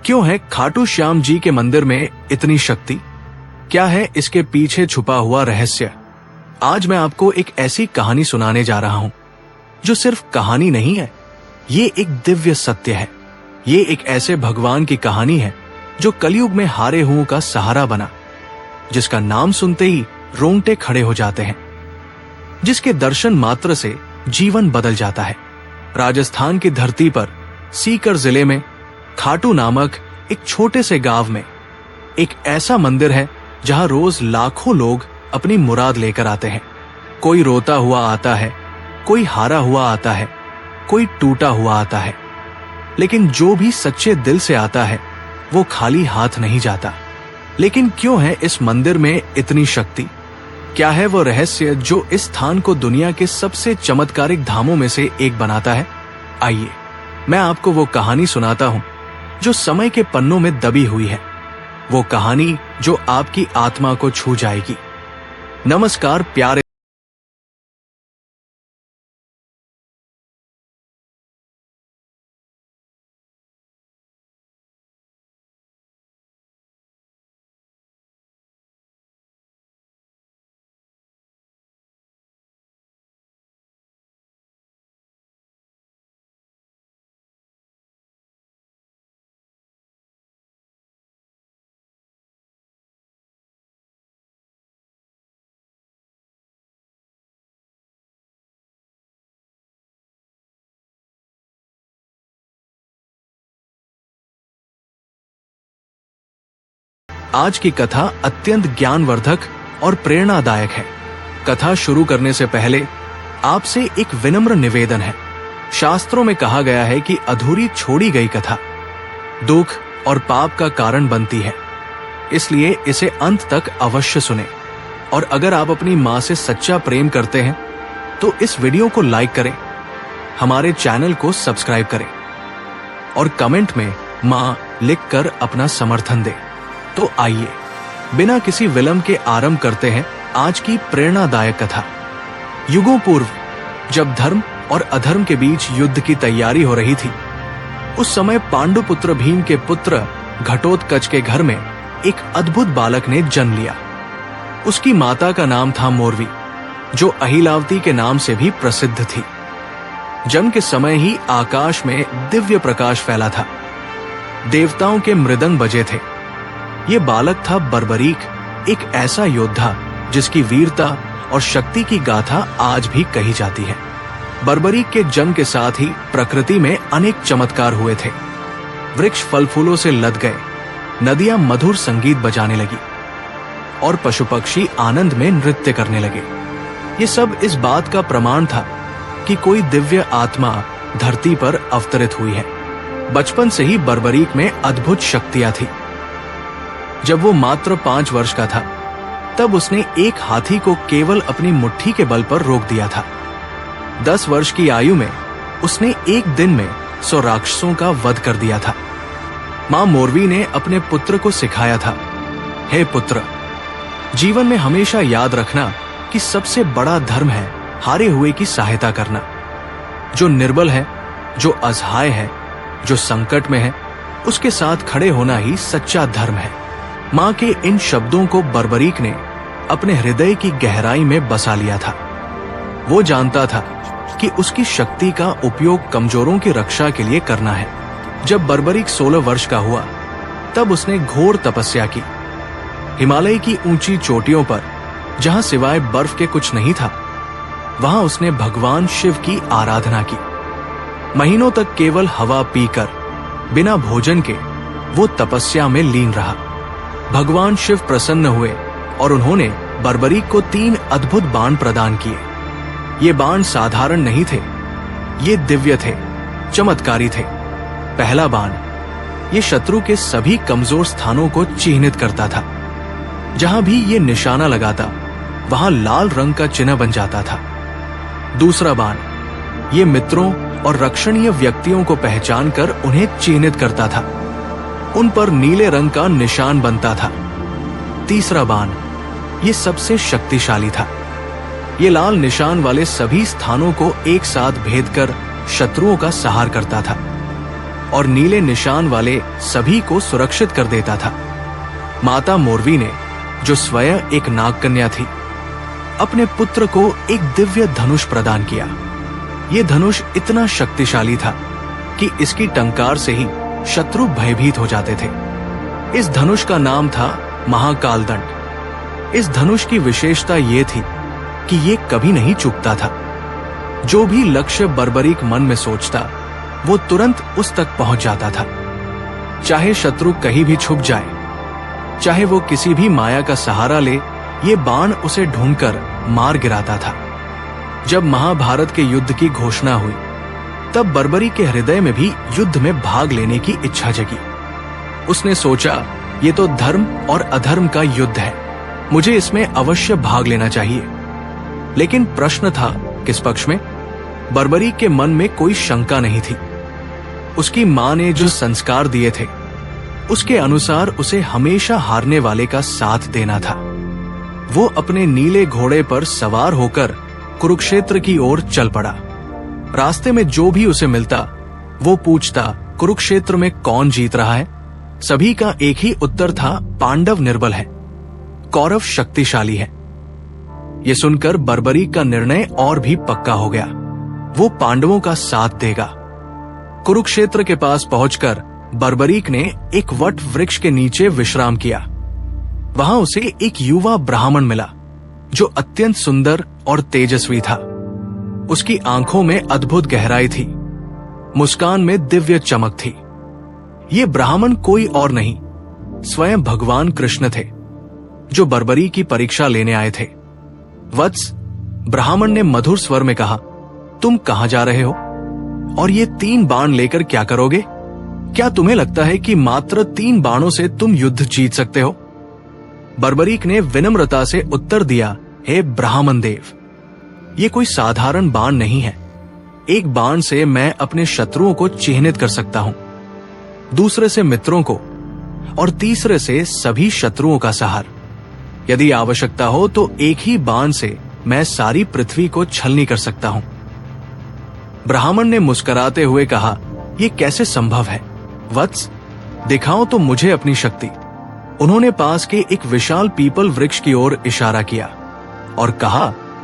क्यों है खाटू श्याम जी के मंदिर में इतनी शक्ति? क्या है इसके पीछे छुपा हुआ रहस्य? आज मैं आपको एक ऐसी कहानी सुनाने जा रहा हूं जो सिर्फ कहानी नहीं है, ये एक दिव्य सत्य है। ये एक ऐसे भगवान की कहानी है जो कलयुग में हारे हुओं का सहारा बना, जिसका नाम सुनते ही रोंगटे खड़े हो जाते हैं, जिसके दर्शन मात्र से जीवन बदल जाता है। राजस्थान की धरती पर सीकर जिले में खाटू नामक एक छोटे से गांव में एक ऐसा मंदिर है जहां रोज लाखों लोग अपनी मुराद लेकर आते हैं। कोई रोता हुआ आता है, कोई हारा हुआ आता है, कोई टूटा हुआ आता है, लेकिन जो भी सच्चे दिल से आता है वो खाली हाथ नहीं जाता। लेकिन क्यों है इस मंदिर में इतनी शक्ति? क्या है वो रहस्य जो इस स्थान को दुनिया के सबसे चमत्कारिक धामों में से एक बनाता है? आइए मैं आपको वो कहानी सुनाता हूं जो समय के पन्नों में दबी हुई है, वो कहानी जो आपकी आत्मा को छू जाएगी। नमस्कार प्यारे आज की कथा अत्यंत ज्ञानवर्धक और प्रेरणादायक है। कथा शुरू करने से पहले आपसे एक विनम्र निवेदन है। शास्त्रों में कहा गया है कि अधूरी छोड़ी गई कथा दुख और पाप का कारण बनती है, इसलिए इसे अंत तक अवश्य सुने। और अगर आप अपनी माँ से सच्चा प्रेम करते हैं तो इस वीडियो को लाइक करें, हमारे चैनल को सब्सक्राइब करें और कमेंट में माँ लिखकर अपना समर्थन दें। तो आइए बिना किसी विलंब के आरंभ करते हैं आज की प्रेरणादायक कथा। युगों पूर्व जब धर्म और अधर्म के बीच युद्ध की तैयारी हो रही थी, उस समय पांडुपुत्र भीम के पुत्र घटोत्कच के घर में एक अद्भुत बालक ने जन्म लिया। उसकी माता का नाम था मोरवी, जो अहिलावती के नाम से भी प्रसिद्ध थी। जन्म के समय ही आकाश में दिव्य प्रकाश फैला था, देवताओं के मृदंग बजे थे। ये बालक था बर्बरीक, एक ऐसा योद्धा जिसकी वीरता और शक्ति की गाथा आज भी कही जाती है। बर्बरीक के जन्म के साथ ही प्रकृति में अनेक चमत्कार हुए थे। वृक्ष फल फूलों से लद गए, नदियां मधुर संगीत बजाने लगी और पशु पक्षी आनंद में नृत्य करने लगे। ये सब इस बात का प्रमाण था कि कोई दिव्य आत्मा धरती पर अवतरित हुई है। बचपन से ही बर्बरीक में अद्भुत शक्तियां थी। जब वो मात्र 5 वर्ष का था, तब उसने एक हाथी को केवल अपनी मुट्ठी के बल पर रोक दिया था। 10 वर्ष की आयु में उसने एक दिन में 100 राक्षसों का वध कर दिया था। मां मोरवी ने अपने पुत्र को सिखाया था, हे पुत्र, जीवन में हमेशा याद रखना कि सबसे बड़ा धर्म है हारे हुए की सहायता करना। जो निर्बल है, जो असहाय है, जो संकट में है, उसके साथ खड़े होना ही सच्चा धर्म है। मां के इन शब्दों को बर्बरीक ने अपने हृदय की गहराई में बसा लिया था। वो जानता था कि उसकी शक्ति का उपयोग कमजोरों की रक्षा के लिए करना है। जब बर्बरीक 16 वर्ष का हुआ, तब उसने घोर तपस्या की। हिमालय की ऊंची चोटियों पर, जहां सिवाय बर्फ के कुछ नहीं था, वहां उसने भगवान शिव की आराधना की। महीनों तक केवल हवा पीकर, बिना भोजन के वो तपस्या में लीन रहा। भगवान शिव प्रसन्न हुए और उन्होंने बर्बरीक को 3 अद्भुत बाण प्रदान किए। ये बाण साधारण नहीं थे, ये दिव्य थे, चमत्कारी थे। पहला बाण ये शत्रु के सभी कमजोर स्थानों को चिह्नित करता था। जहां भी ये निशाना लगाता, वहां लाल रंग का चिन्ह बन जाता था। दूसरा बाण ये मित्रों और रक्षणीय व्यक्तियों को पहचान कर उन्हें चिह्नित करता था, उन पर नीले रंग का निशान बनता था। तीसरा बाण ये सबसे शक्तिशाली था। ये लाल निशान वाले सभी स्थानों को एक साथ भेद कर शत्रुओं का संहार करता था। और नीले निशान वाले सभी को सुरक्षित कर देता था। माता मोरवी ने, जो स्वयं एक नागकन्या थी, अपने पुत्र को एक दिव्य धनुष प्रदान किया। ये धनुष इतना शक्तिशाली था कि इसकी टंकार से ही शत्रु भयभीत हो जाते थे। इस धनुष का नाम था महाकाल दंड। इस धनुष की विशेषता ये थी कि ये कभी नहीं चूकता था। जो भी लक्ष्य बर्बरीक मन में सोचता, वो तुरंत उस तक पहुंच जाता था। चाहे शत्रु कहीं भी छुप जाए, चाहे वो किसी भी माया का सहारा ले, ये बाण उसे ढूंढकर मार गिराता था। जब महाभारत के युद्ध की घोषणा हुई, तब बर्बरी के हृदय में भी युद्ध में भाग लेने की इच्छा जगी। उसने सोचा, ये तो धर्म और अधर्म का युद्ध है, मुझे इसमें अवश्य भाग लेना चाहिए। लेकिन प्रश्न था, किस पक्ष में? बर्बरी के मन में कोई शंका नहीं थी। उसकी मां ने जो संस्कार दिए थे, उसके अनुसार उसे हमेशा हारने वाले का साथ देना था। वो अपने नीले घोड़े पर सवार होकर कुरुक्षेत्र की ओर चल पड़ा। रास्ते में जो भी उसे मिलता, वो पूछता, कुरुक्षेत्र में कौन जीत रहा है? सभी का एक ही उत्तर था, पांडव निर्बल है, कौरव शक्तिशाली है। ये सुनकर बर्बरी का निर्णय और भी पक्का हो गया। वो पांडवों का साथ देगा। कुरुक्षेत्र के पास पहुंचकर बर्बरीक ने एक वट वृक्ष के नीचे विश्राम किया। वहां उसे एक युवा ब्राह्मण मिला, जो अत्यंत सुंदर और तेजस्वी था। उसकी आंखों में अद्भुत गहराई थी, मुस्कान में दिव्य चमक थी। ये ब्राह्मण कोई और नहीं, स्वयं भगवान कृष्ण थे, जो बर्बरी की परीक्षा लेने आए थे। वत्स, ब्राह्मण ने मधुर स्वर में कहा, तुम कहां जा रहे हो और ये 3 बाण लेकर क्या करोगे? क्या तुम्हें लगता है कि मात्र 3 बाणों से तुम युद्ध जीत सकते हो? बर्बरीक ने विनम्रता से उत्तर दिया, हे ब्राह्मण देव, ये कोई साधारण बाण नहीं है। एक बाण से मैं अपने शत्रुओं को चिह्नित कर सकता हूं, दूसरे से मित्रों को, और तीसरे से सभी शत्रुओं का संहार। यदि आवश्यकता हो तो एक ही बाण से मैं सारी पृथ्वी को छलनी कर सकता हूं। ब्राह्मण ने मुस्कुराते हुए कहा, यह कैसे संभव है? वत्स, दिखाओ तो मुझे अपनी शक्ति। उन्होंने पास के एक विशाल पीपल वृक्ष की ओर इशारा किया और कहा,